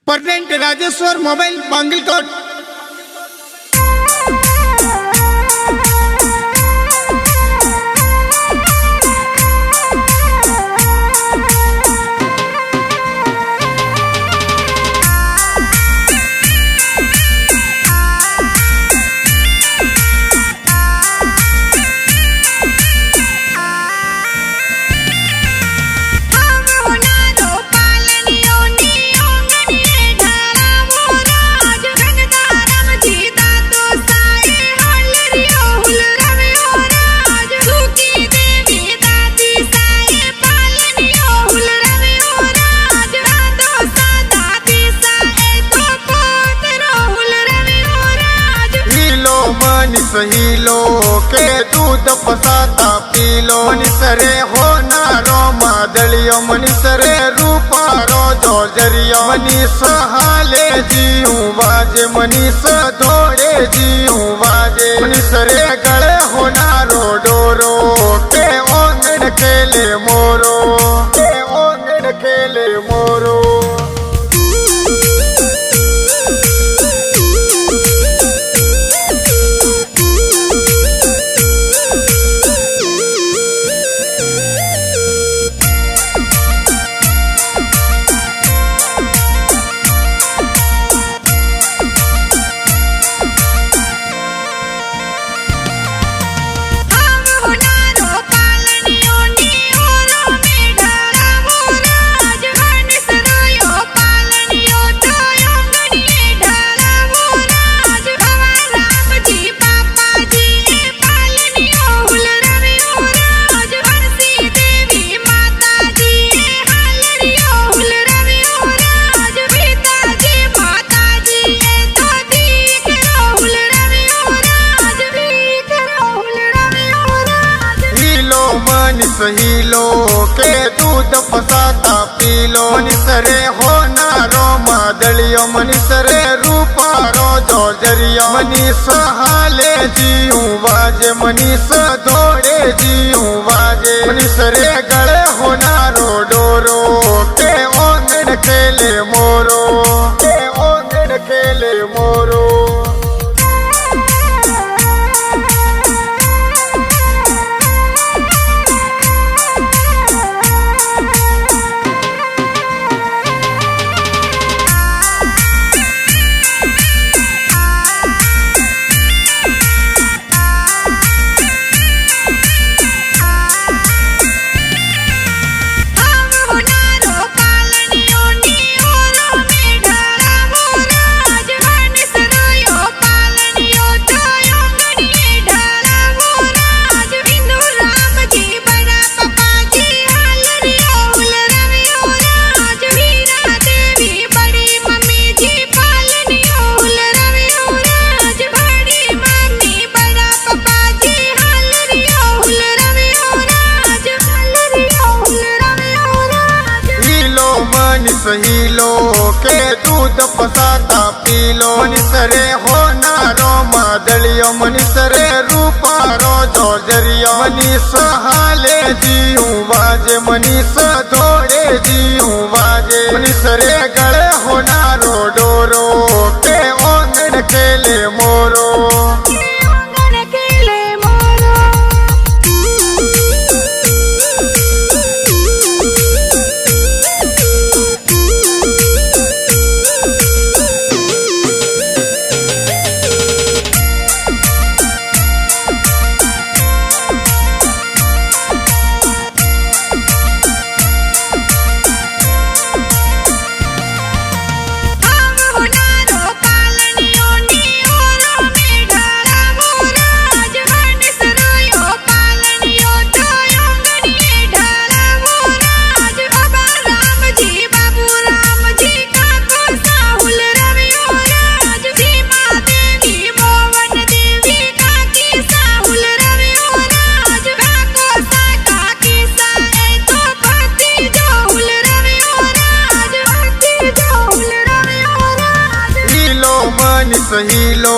Present Rajeshwar mobile बांगलकोट। सही लो के दूध पसाता पी लो मनीसरे हो नारो मादलियो मनीसरे रूपा रो जो जरियो मनीष हाले जीऊ बाजे मनीष धोड़े जीऊ बाजे मनीसरे गले हो नारो डोरो के ओंगड़ खेले मोरो के ओंगड़ खेले मोरो। सही लो के दूध पसाता पी लो मनीसरे हो नारो मादलियो मनीसरे रूपा रो जो जरियो मनीष हाले जीऊ बाजे मनीष धोड़े जीऊ बाजे मनीसरे गले हो नारो डोरो के ओंगड़ खेले मोरो के ओंगड़ खेले मोरो। सही लो के दूध पसाता पी लो मनीसरे हो नारो मादलियो मनीसरे रूपा रो जो जरियो मनीष हाले जीऊ बाजे मनीष धोड़े जीऊ बाजे मनीसरे गले हो नारो डोरो के ओंगड़ खेले मोरो। सही लो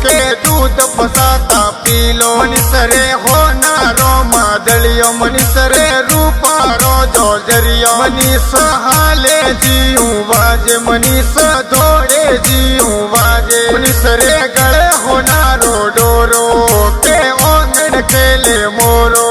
के दूध पसाता पी लो मनीसरे हो नारो मादलियो मनीसरे रूपा रो जो जरियो दरिया मनीष हाले जीऊं बाजे मनीष धोड़े जीऊं बाजे मनीष रे गले होनारो डोरो के ओंगन केले मोरो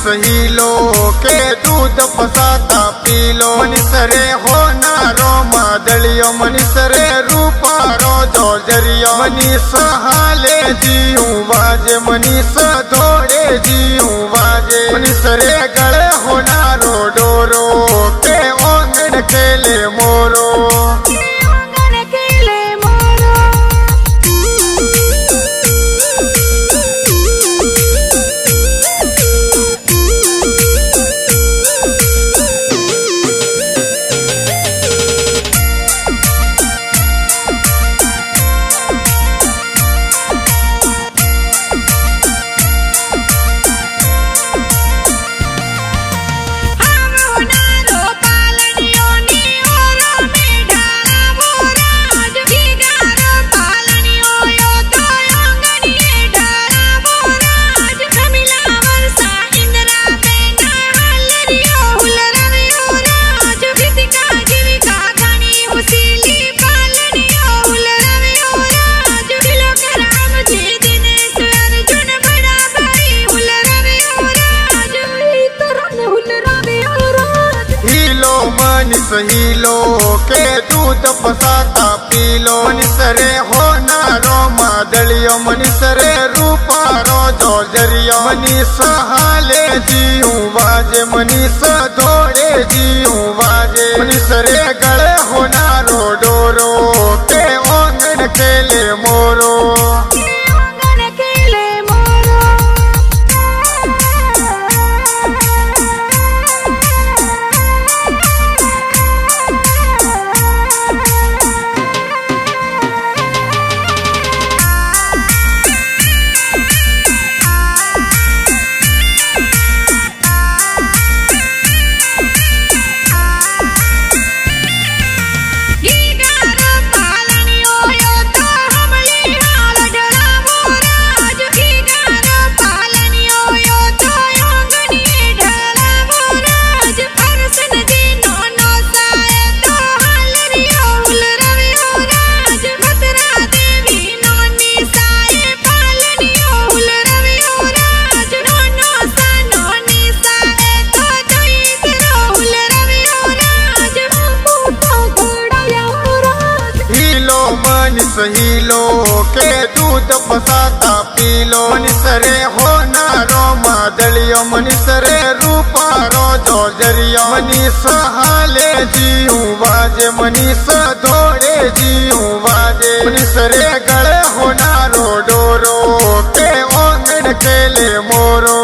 सहीलो के दूध पसाता पीलो मनीष रे होनारो मादलियो मनीष रे रूपारो जोजरियो मनीष हाले जीऊं बाजे मनीष धोड़े जीऊं बाजे मनीष रे गले होनारो डोरो के ओंगन केले मोरो सहीलो के दूध पसाता पीलो मनीष रे होनारो मादलियो मनीष रे रूपारो जोजरियो मनीष हाले जीऊं बाजे मनीष धोड़े जीऊं बाजे मनीष रे गले होनारो डोरो के ओंगन केले मोरो सहीलो के दूध पसाता पीलो मनीष रे होनारो मादलियो मनीष रे रूपारो जोजरियो मनीष हाले जीऊं बाजे मनीष धोड़े जीऊं बाजे मनीष रे गले होनारो डोरो के ओंगन केले मोरो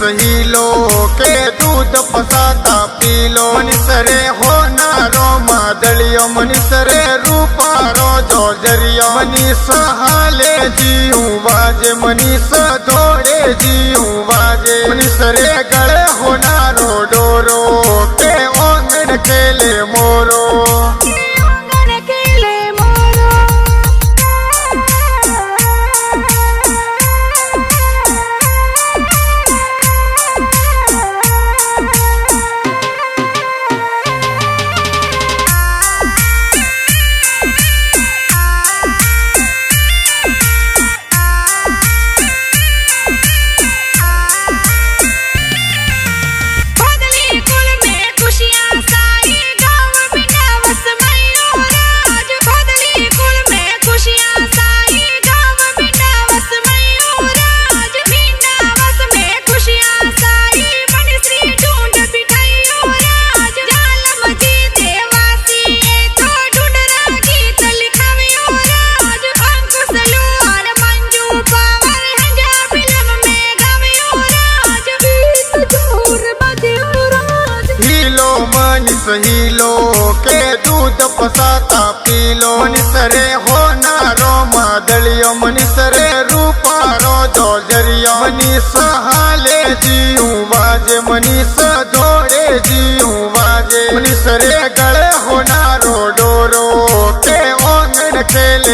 मनीष हिलो के दूध पसाता पीलो मनीष रे होनारो मादलियो मनीष रे रूपारो जोजरियो मनीष हाले जीऊ बाजे मनीष दौड़े जीऊ बाजे मनीष रे गले होनारो डोरो के ओंगण खेले मोरो हिलो के दूध पसाता पीलो मनीष रे होनारो मादलियो मनीष रे रूपारो जोजरियो मनीष हाले जीऊ बाजे मनीष दौड़े जीऊ बाजे मनीष रे गले होनारो डोरो के ओंगण खेले